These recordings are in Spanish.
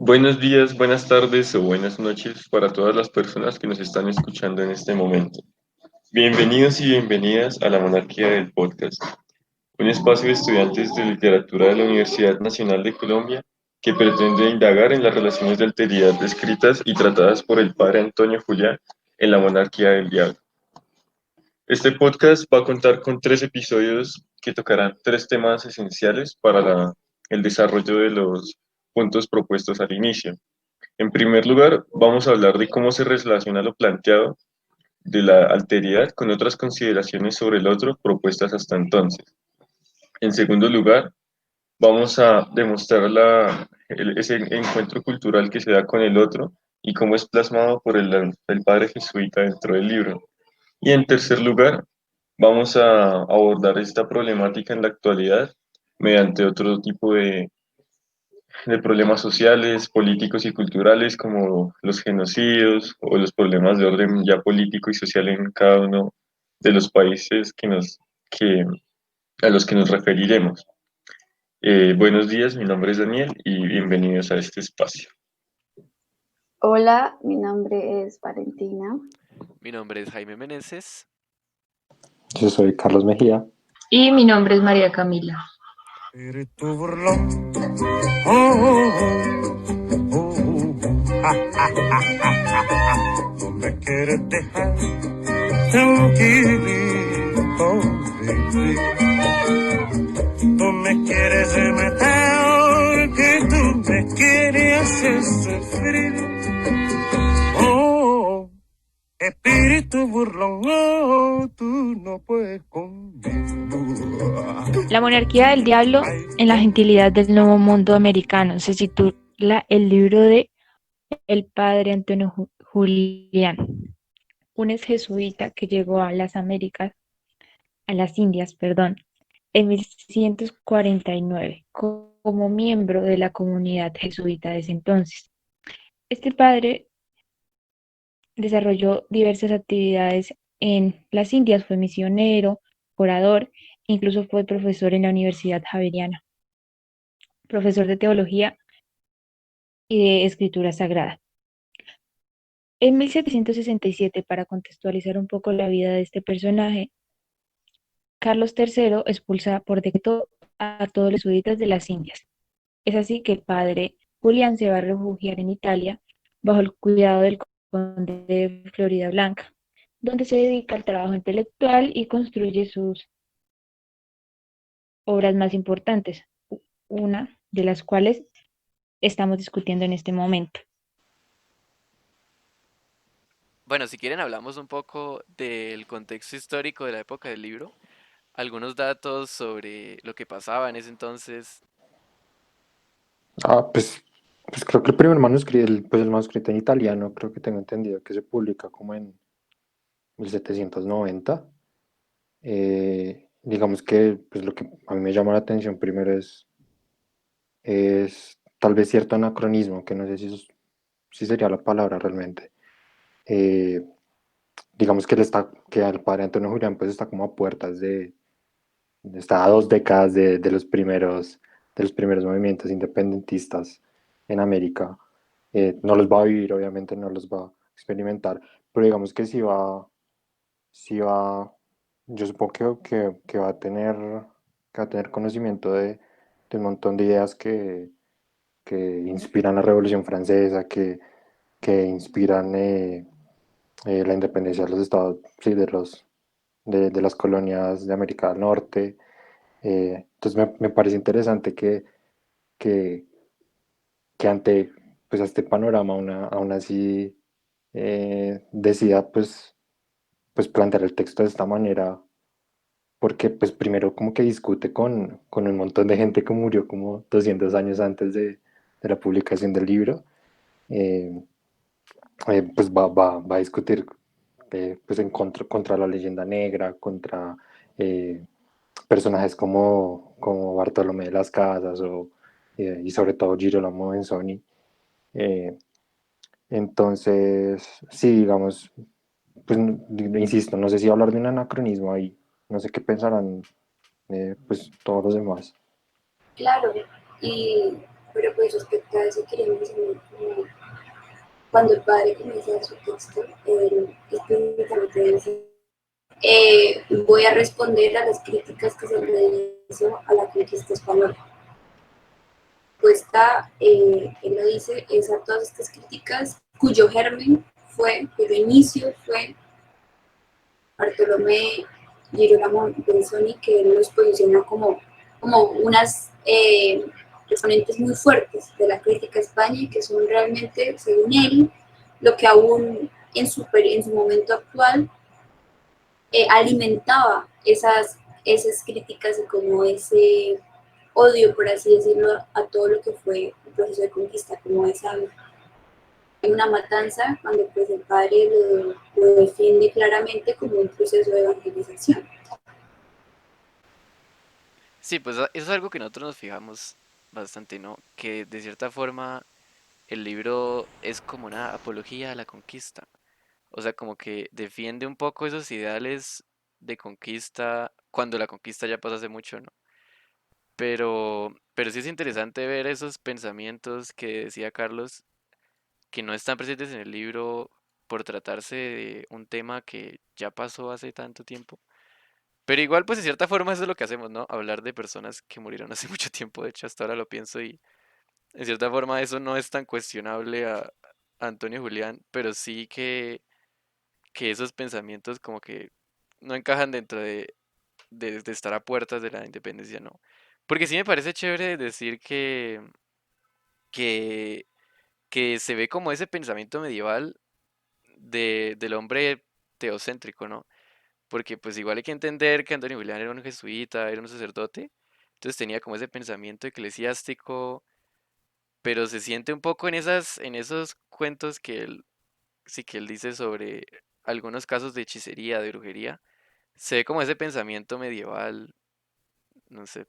Buenos días, buenas tardes o buenas noches para todas las personas que nos están escuchando en este momento. Bienvenidos y bienvenidas a la Monarquía del Podcast, un espacio de estudiantes de literatura de la Universidad Nacional de Colombia que pretende indagar en las relaciones de alteridad descritas y tratadas por el padre Antonio Julián en la Monarquía del Diablo. Este podcast va a contar con 3 episodios que tocarán 3 temas esenciales para el desarrollo de los puntos propuestos al inicio. En primer lugar, vamos a hablar de cómo se relaciona lo planteado de la alteridad con otras consideraciones sobre el otro propuestas hasta entonces. En segundo lugar, vamos a demostrar ese encuentro cultural que se da con el otro y cómo es plasmado por el padre jesuita dentro del libro. Y en tercer lugar, vamos a abordar esta problemática en la actualidad mediante otro tipo de problemas sociales, políticos y culturales como los genocidios o los problemas de orden ya político y social en cada uno de los países que, a los que nos referiremos. Buenos días, mi nombre es Daniel y bienvenidos a este espacio. Hola, mi nombre es Valentina. Mi nombre es Jaime Meneses. Yo soy Carlos Mejía. Y mi nombre es María Camila. Espíritu burlón. Oh, oh, oh, oh, no me quieres dejar tranquilito, baby. No me quieres matar, que tú me quieres hacer sufrir. Oh, espíritu burlón, oh, tú no puedes conmigo. La monarquía del diablo en la gentilidad del nuevo mundo americano se titula el libro de el padre Antonio Julián, un ex jesuita que llegó a las Indias, en 1149 como miembro de la comunidad jesuita de ese entonces. Este padre desarrolló diversas actividades en las Indias, fue misionero, orador, incluso fue profesor en la Universidad Javeriana, profesor de teología y de escritura sagrada. En 1767, para contextualizar un poco la vida de este personaje, Carlos III expulsa por decreto a todos los jesuitas de las Indias. Es así que el padre Julián se va a refugiar en Italia bajo el cuidado del conde de Florida Blanca, donde se dedica al trabajo intelectual y construye sus obras más importantes, una de las cuales estamos discutiendo en este momento. Bueno, si quieren hablamos un poco del contexto histórico de la época del libro, algunos datos sobre lo que pasaba en ese entonces. Pues creo que el primer manuscrito, el manuscrito en italiano, creo que tengo entendido que se publica como en 1790. Digamos que pues lo que a mí me llama la atención primero es tal vez cierto anacronismo, que no sé si sería la palabra realmente. Eh, digamos que que al padre Antonio Julián pues está como a puertas está a 2 décadas de los primeros movimientos independentistas en América. No los va a vivir, obviamente no los va a experimentar, pero digamos que sí va, yo supongo que va a tener conocimiento de un montón de ideas que inspiran la Revolución Francesa, que inspiran la independencia de los estados, sí, de las colonias de América del Norte. Entonces me parece interesante que, que ante pues, este panorama aún así decida pues plantear el texto de esta manera, porque pues primero como que discute con un montón de gente que murió como 200 años antes de la publicación del libro. eh, pues va a discutir pues contra la leyenda negra, contra personajes como Bartolomé de las Casas y sobre todo Girolamo Benzoni. Eh, entonces, sí, digamos, pues insisto, no sé si hablar de un anacronismo ahí, no sé qué pensarán pues todos los demás. Claro, y Pero pues respecto a eso quería mencionar como cuando el padre comienza a dar su texto, él explícitamente dice, voy a responder a las críticas que se le hizo a la conquista española. Respuesta, él lo dice, es a todas estas críticas cuyo germen fue, cuyo inicio fue Bartolomé Girolamo Benzoni, que él los posiciona como unas exponentes muy fuertes de la crítica a España y que son realmente, según él, lo que aún en su momento actual alimentaba esas críticas y como ese odio, por así decirlo, a todo lo que fue el proceso de conquista, como esa una matanza, cuando pues el padre lo defiende claramente como un proceso de evangelización. Sí, pues eso es algo que nosotros nos fijamos bastante, ¿no? Que de cierta forma el libro es como una apología a la conquista. O sea, como que defiende un poco esos ideales de conquista cuando la conquista ya pasó hace mucho, ¿no? Pero sí es interesante ver esos pensamientos que decía Carlos, que no están presentes en el libro por tratarse de un tema que ya pasó hace tanto tiempo. Pero igual, pues de cierta forma eso es lo que hacemos, ¿no? Hablar de personas que murieron hace mucho tiempo. De hecho, hasta ahora lo pienso y en cierta forma eso no es tan cuestionable a Antonio Julián, pero sí que esos pensamientos como que no encajan dentro de estar a puertas de la independencia, ¿no? Porque sí me parece chévere decir que, que se ve como ese pensamiento medieval del hombre teocéntrico, ¿no? Porque pues igual hay que entender que Antonio Julián era un jesuita, era un sacerdote, entonces tenía como ese pensamiento eclesiástico, pero se siente un poco en esos cuentos que él, sí que él dice sobre algunos casos de hechicería, de brujería, se ve como ese pensamiento medieval, no sé.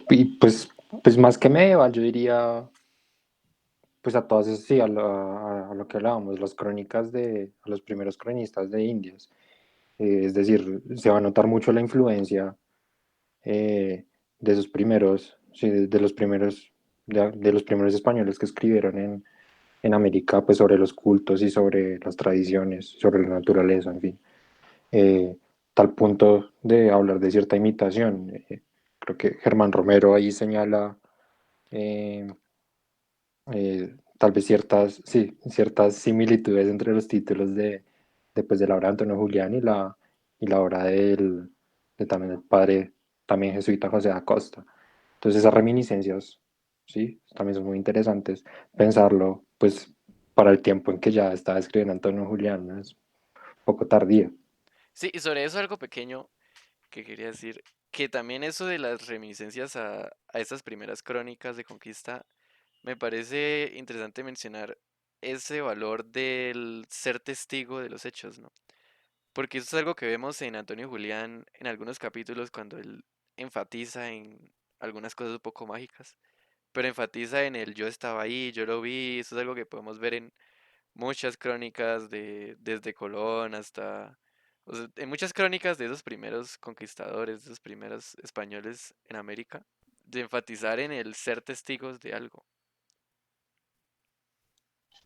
Y pues más que medieval, yo diría, pues a todas esas, sí, a lo que hablábamos, las crónicas a los primeros cronistas de Indias. Es decir, se va a notar mucho la influencia de esos primeros, sí, de los primeros españoles que escribieron en América, pues sobre los cultos y sobre las tradiciones, sobre la naturaleza, en fin. Tal punto de hablar de cierta imitación. Creo que Germán Romero ahí señala eh, tal vez ciertas, sí, ciertas similitudes entre los títulos de la obra de Antonio Julián y la obra de también el padre, también jesuita José da Costa. Entonces esas reminiscencias, sí, también son muy interesantes. Pensarlo, pues, para el tiempo en que ya estaba escribiendo Antonio Julián, ¿no? Es un poco tardío. Sí, y sobre eso algo pequeño que quería decir, que también eso de las reminiscencias a esas primeras crónicas de conquista, me parece interesante mencionar ese valor del ser testigo de los hechos, ¿no? Porque eso es algo que vemos en Antonio Julián en algunos capítulos cuando él enfatiza en algunas cosas un poco mágicas, pero enfatiza en el yo estaba ahí, yo lo vi, eso es algo que podemos ver en muchas crónicas desde Colón hasta, o sea, en muchas crónicas de esos primeros conquistadores, de esos primeros españoles en América, de enfatizar en el ser testigos de algo.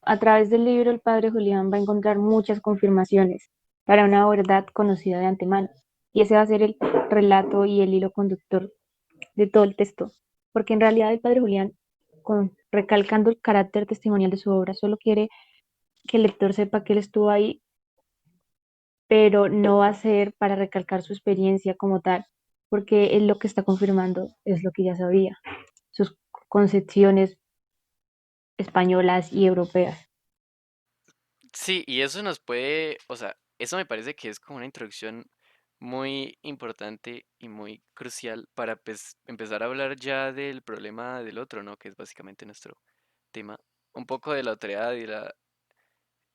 A través del libro, el padre Julián va a encontrar muchas confirmaciones para una verdad conocida de antemano. Y ese va a ser el relato y el hilo conductor de todo el texto. Porque en realidad el padre Julián, recalcando el carácter testimonial de su obra, solo quiere que el lector sepa que él estuvo ahí, pero no va a ser para recalcar su experiencia como tal, porque él lo que está confirmando es lo que ya sabía, sus concepciones españolas y europeas. Sí, y eso nos puede, o sea, eso me parece que es como una introducción muy importante y muy crucial para pues, empezar a hablar ya del problema del otro, ¿no? Que es básicamente nuestro tema, un poco de la otredad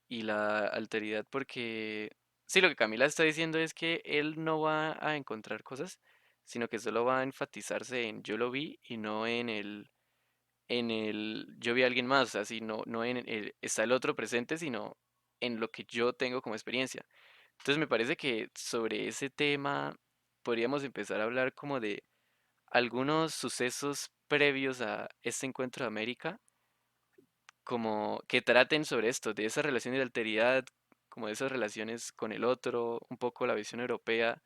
y la alteridad, porque sí, lo que Camila está diciendo es que él no va a encontrar cosas, sino que solo va a enfatizarse en yo lo vi y no en el yo vi a alguien más, así no en el está el otro presente, sino en lo que yo tengo como experiencia. Entonces me parece que sobre ese tema podríamos empezar a hablar como de algunos sucesos previos a este encuentro de América, como que traten sobre esto, de esa relación de alteridad, como de esas relaciones con el otro, un poco la visión europea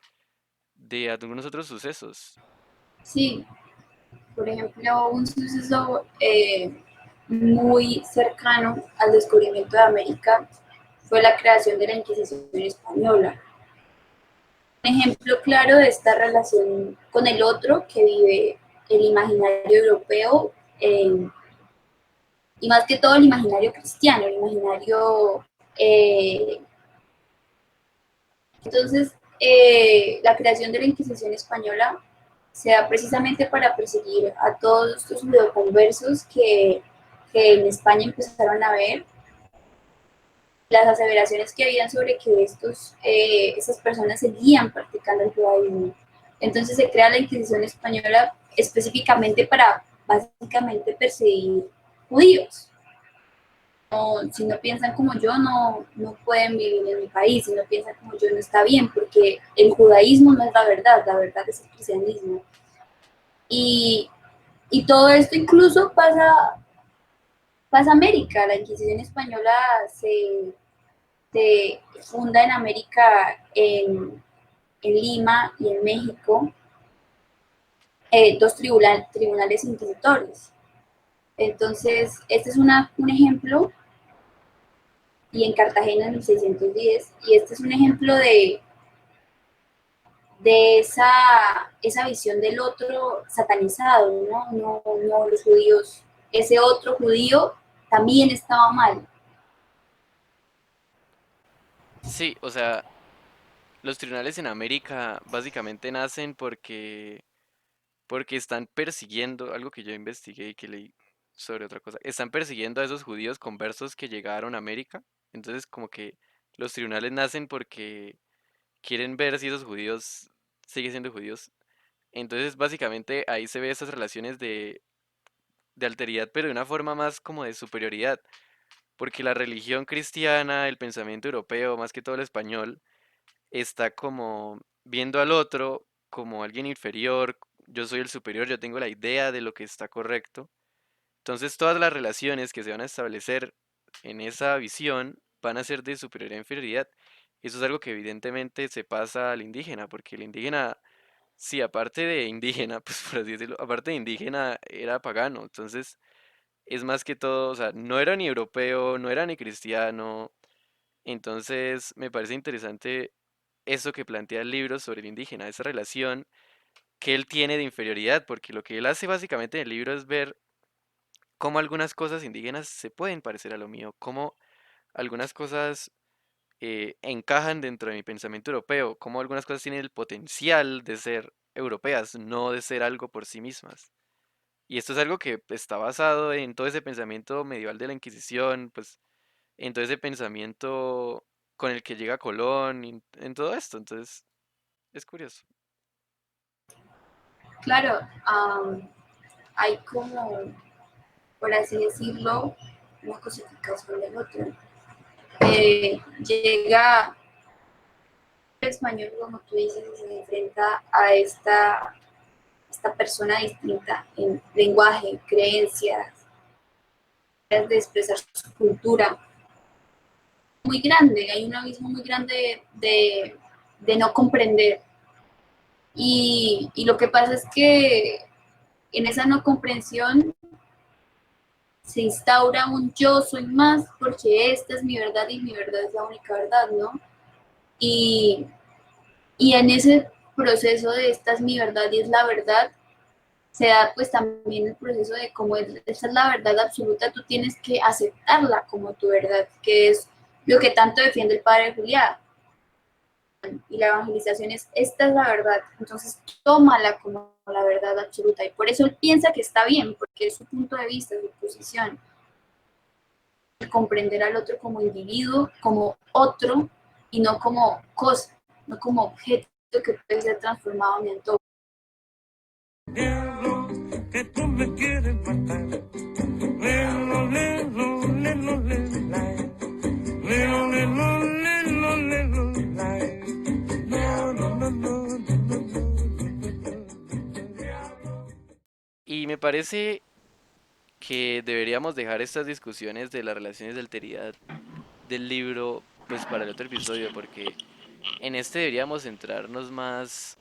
de algunos otros sucesos. Sí, por ejemplo, un suceso muy cercano al descubrimiento de América fue la creación de la Inquisición española. Un ejemplo claro de esta relación con el otro que vive el imaginario europeo y más que todo el imaginario cristiano, el imaginario... entonces, la creación de la Inquisición española se da precisamente para perseguir a todos estos judeoconversos que en España empezaron a ver las aseveraciones que habían sobre que estas personas seguían practicando el judaísmo. Entonces se crea la Inquisición española específicamente para básicamente perseguir judíos. No, si no piensan como yo, no pueden vivir en mi país. Si no piensan como yo, no está bien, porque el judaísmo no es la verdad es el cristianismo. Y, y todo esto incluso pasa a América. La Inquisición española se funda en América, en Lima y en México, dos tribunales inquisitores. Entonces, este es un ejemplo, y en Cartagena en 1610, y este es un ejemplo de esa visión del otro satanizado, ¿no? No los judíos, ese otro judío también estaba mal. Sí, o sea, los tribunales en América básicamente nacen porque están persiguiendo, algo que yo investigué y que leí sobre otra cosa, están persiguiendo a esos judíos conversos que llegaron a América. Entonces, como que los tribunales nacen porque quieren ver si esos judíos siguen siendo judíos. Entonces, básicamente ahí se ve esas relaciones de alteridad, pero de una forma más como de superioridad, porque la religión cristiana, el pensamiento europeo, más que todo el español, está como viendo al otro como alguien inferior, yo soy el superior, yo tengo la idea de lo que está correcto. Entonces todas las relaciones que se van a establecer en esa visión van a ser de superioridad e inferioridad. Eso es algo que evidentemente se pasa al indígena, porque el indígena, sí, aparte de indígena, pues por así decirlo, aparte de indígena era pagano. Entonces es más que todo, o sea, no era ni europeo, no era ni cristiano. Entonces me parece interesante eso que plantea el libro sobre el indígena, esa relación que él tiene de inferioridad, porque lo que él hace básicamente en el libro es ver cómo algunas cosas indígenas se pueden parecer a lo mío, cómo algunas cosas encajan dentro de mi pensamiento europeo, cómo algunas cosas tienen el potencial de ser europeas, no de ser algo por sí mismas. Y esto es algo que está basado en todo ese pensamiento medieval de la Inquisición, pues en todo ese pensamiento con el que llega Colón, y en todo esto. Entonces, es curioso. Claro, hay como, por así decirlo, una cosificación del otro. Llega el español, como tú dices, y se enfrenta a esta persona distinta en lenguaje, creencias, de expresar su cultura. Muy grande, hay un abismo muy grande de no comprender. Y lo que pasa es que en esa no comprensión se instaura un yo soy más porque esta es mi verdad y mi verdad es la única verdad, ¿no? Y, y en ese proceso de esta es mi verdad y es la verdad, se da pues también el proceso de cómo esa es la verdad absoluta, tú tienes que aceptarla como tu verdad, que es lo que tanto defiende el padre Julián. Y la evangelización es, esta es la verdad, entonces tómala como la verdad absoluta. Y por eso él piensa que está bien, porque es su punto de vista, su posición. Comprender al otro como individuo, como otro, y no como cosa, no como objeto que puede ser transformado en todo. Diablo, que tú me quieres matar. Lelo, lelo, lelo, lelo, lai. Lelo, lelo, lelo, lelo, lai. No, no, no, no, no, no, no, no, no. Y me parece que deberíamos dejar estas discusiones de las relaciones de alteridad del libro, pues para el otro episodio, porque en este deberíamos centrarnos más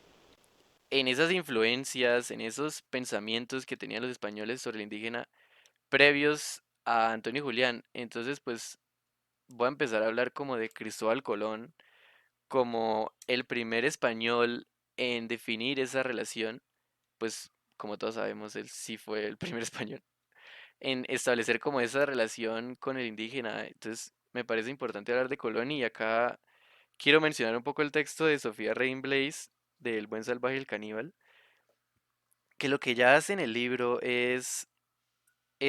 en esas influencias, en esos pensamientos que tenían los españoles sobre el indígena previos a Antonio y Julián. Entonces, pues voy a empezar a hablar como de Cristóbal Colón, como el primer español en definir esa relación, pues como todos sabemos, él sí fue el primer español en establecer como esa relación con el indígena. Entonces, me parece importante hablar de Colón y acá quiero mencionar un poco el texto de Sofía Rein Blaze, de El buen salvaje y el caníbal, que lo que ella hace en el libro es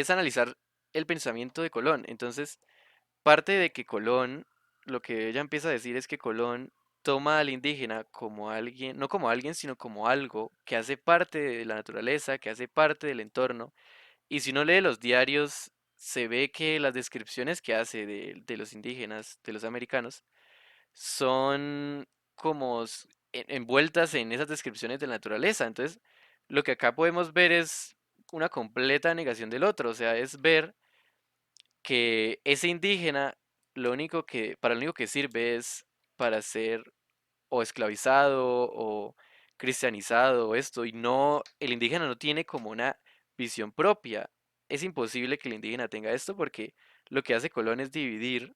analizar el pensamiento de Colón. Entonces, parte de que Colón, lo que ella empieza a decir es que Colón toma al indígena como alguien, no como alguien, sino como algo que hace parte de la naturaleza, que hace parte del entorno. Y si uno lee los diarios, se ve que las descripciones que hace de los indígenas, de los americanos, son como envueltas en esas descripciones de la naturaleza. Entonces, lo que acá podemos ver es una completa negación del otro, o sea, es ver que ese indígena para lo único que sirve es para ser o esclavizado o cristianizado o esto, y no, el indígena no tiene como una visión propia. Es imposible que el indígena tenga esto porque lo que hace Colón es dividir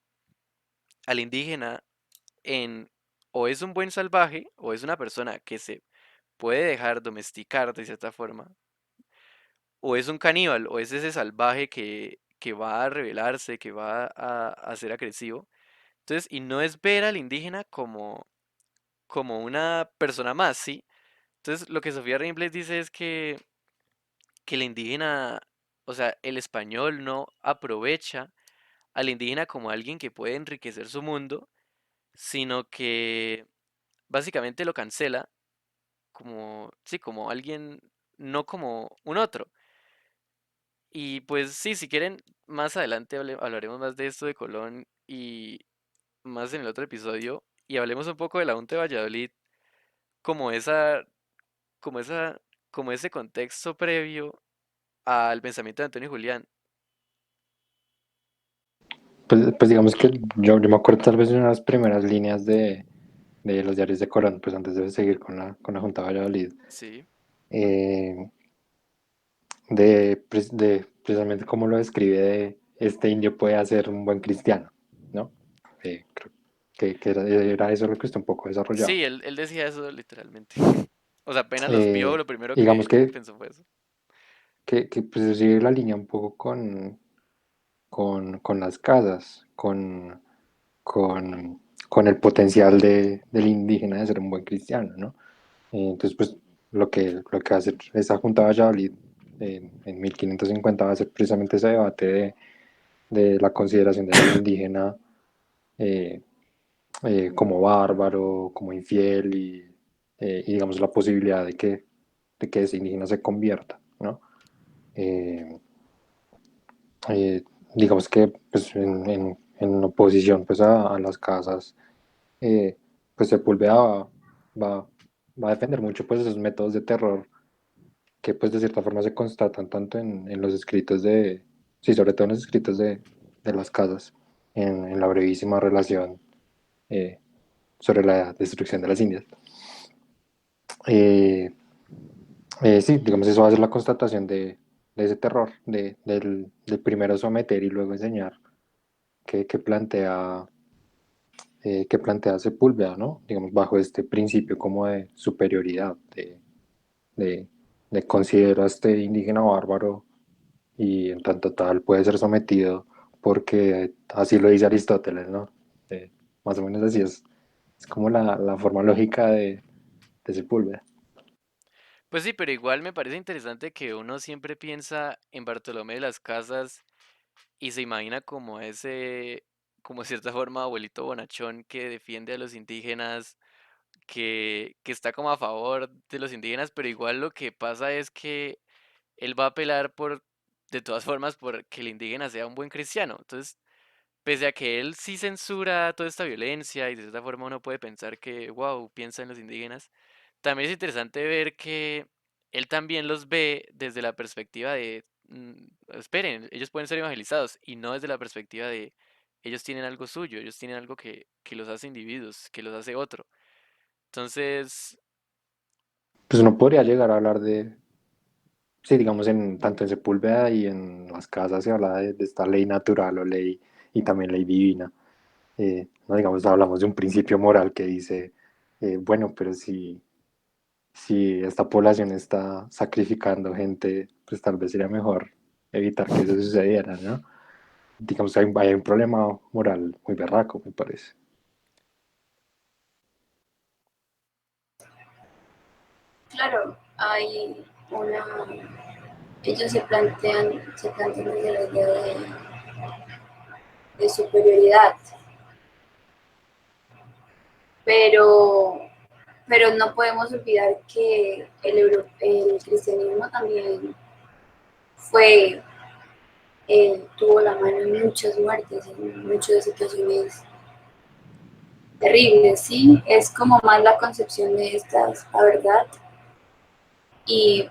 al indígena en o es un buen salvaje o es una persona que se puede dejar domesticar de cierta forma, o es un caníbal o es ese salvaje que va a rebelarse, que va a ser agresivo. Entonces, y no es ver al indígena como una persona más, ¿sí? Entonces, lo que Sofía Rainblatt dice es que el indígena, o sea, el español no aprovecha al indígena como alguien que puede enriquecer su mundo, sino que básicamente lo cancela como, sí, como alguien, no como un otro. Y pues sí, si quieren, más adelante hablaremos más de esto de Colón y más en el otro episodio, y hablemos un poco de la UNT de Valladolid como esa, como esa, como ese contexto previo al pensamiento de Antonio y Julián. Pues digamos que yo me acuerdo tal vez de unas primeras líneas de los diarios de Colón, pues antes de seguir con la Junta de Valladolid, Sí, eh, de precisamente cómo lo describe de este indio puede ser un buen cristiano, ¿no? Creo que era eso lo que está un poco desarrollado. sí, él decía eso literalmente. O sea, apenas los vio, Eh, lo primero digamos que pensó fue eso. que pues sigue la línea un poco con las casas, con el potencial del indígena de ser un buen cristiano, ¿no? Entonces, pues lo que va a hacer esa Junta de Valladolid en 1550 va a ser precisamente ese debate de la consideración del indígena eh, como bárbaro, como infiel y, digamos la posibilidad de que ese indígena se convierta, ¿no? Eh, eh, digamos que pues, en oposición pues, a las casas, eh, pues Sepúlveda va a defender mucho pues, esos métodos de terror que pues de cierta forma se constatan tanto en los escritos sí, sobre todo en los escritos de las casas, en la brevísima relación eh, sobre la destrucción de las Indias. Eh, sí, digamos, eso va a ser la constatación de ese terror, del primero someter y luego enseñar que que plantea Sepúlveda, ¿no? Digamos, bajo este principio como de superioridad, de, de considero a este indígena bárbaro y en tanto tal puede ser sometido porque así lo dice Aristóteles, ¿no? Más o menos así es como la forma lógica de Sepúlveda. Pues sí, pero igual me parece interesante que uno siempre piensa en Bartolomé de las Casas y se imagina como ese, como de cierta forma, abuelito bonachón que defiende a los indígenas, que está como a favor de los indígenas, pero igual lo que pasa es que él va a apelar de todas formas, por que el indígena sea un buen cristiano. Entonces, pese a que él sí censura toda esta violencia y de cierta forma uno puede pensar que, wow, piensa en los indígenas, también es interesante ver que él también los ve desde la perspectiva de, esperen, ellos pueden ser evangelizados y no desde la perspectiva de, ellos tienen algo suyo, ellos tienen algo que los hace individuos, que los hace otro. Entonces, Pues uno podría llegar a hablar de, sí, digamos, tanto en Sepúlveda y en las casas se habla de esta ley natural o ley y también ley divina. No digamos, hablamos de un principio moral que dice, bueno, pero si esta población está sacrificando gente, pues tal vez sería mejor evitar que eso sucediera, ¿no? Digamos, hay un problema moral muy berraco, me parece. Claro, hay una, ellos se plantean desde la idea de superioridad, pero, pero no podemos olvidar que el cristianismo también fue, tuvo la mano en muchas muertes, en muchas situaciones terribles, ¿sí? Es como más la concepción de estas, la verdad, y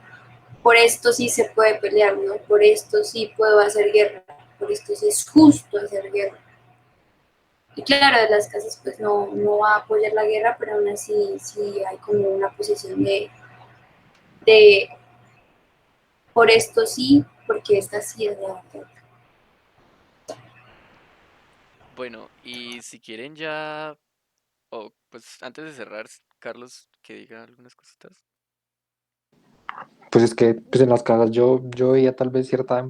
por esto sí se puede pelear, ¿no? Por esto sí puedo hacer guerra, por esto sí es justo hacer guerra. Y claro, de las casas pues no va a apoyar la guerra, pero aún así sí hay como una posición de por esto sí, porque esta sí es la verdad. bueno, y si quieren ya, o pues antes de cerrar, Carlos, que diga algunas cositas. Pues es que pues en las casas yo veía tal vez cierta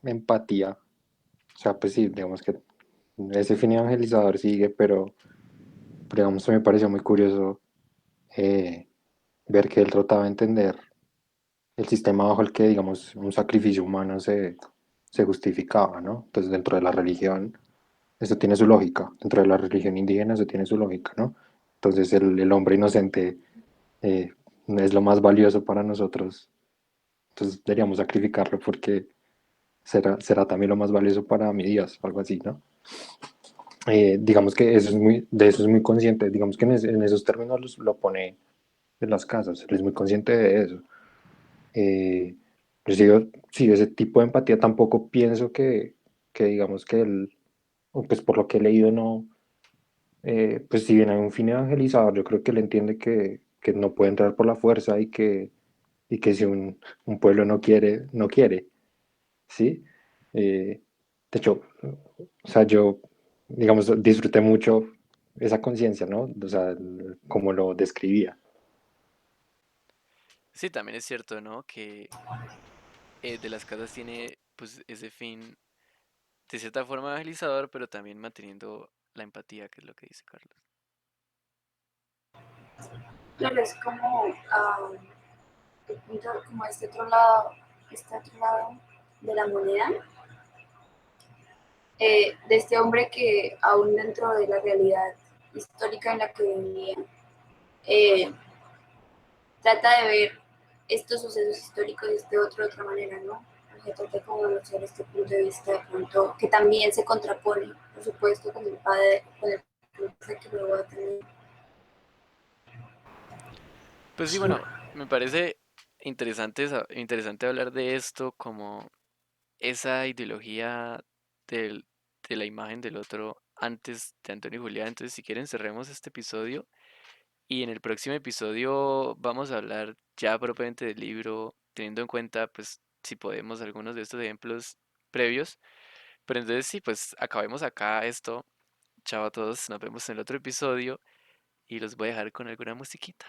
empatía. O sea, pues sí, digamos que ese fin evangelizador sigue, pero digamos, me pareció muy curioso eh, ver que él trataba de entender el sistema bajo el que, digamos, un sacrificio humano se justificaba, ¿no? Entonces, dentro de la religión, eso tiene su lógica. Dentro de la religión indígena, eso tiene su lógica, ¿no? Entonces, el hombre inocente eh, es lo más valioso para nosotros. Entonces, deberíamos sacrificarlo porque será también lo más valioso para mi Dios, algo así, ¿no? Digamos que de eso es muy consciente, digamos que en esos términos lo pone en las casas, él es muy consciente de eso. Eh, pues digo, sí, ese tipo de empatía tampoco pienso que digamos que él, o pues por lo que he leído, no, pues si bien hay un fin evangelizador, yo creo que él entiende que no puede entrar por la fuerza y que si un pueblo no quiere, no quiere, ¿sí? De hecho, o sea, yo, digamos, disfruté mucho esa conciencia, ¿no? O sea, como lo describía. Sí, también es cierto, ¿no? Que de las casas tiene pues ese fin de cierta forma evangelizador, pero también manteniendo la empatía, que es lo que dice Carlos. Claro, es como, como este otro lado de la moneda, de este hombre que aún dentro de la realidad histórica en la que vivía, eh, trata de ver estos sucesos históricos de otra manera, ¿no? Se trata como de mostrar este punto de vista de pronto que también se contrapone, por supuesto, con el padre, con el padre que luego va a tener. Pues sí, bueno, me parece interesante, interesante hablar de esto como esa ideología del- de la imagen del otro antes de Antonio y Julián. Entonces, si quieren, cerremos este episodio y en el próximo episodio vamos a hablar ya propiamente del libro, teniendo en cuenta, pues, si podemos, algunos de estos ejemplos previos. Pero entonces, sí, pues acabemos acá esto. Chao a todos, nos vemos en el otro episodio y los voy a dejar con alguna musiquita.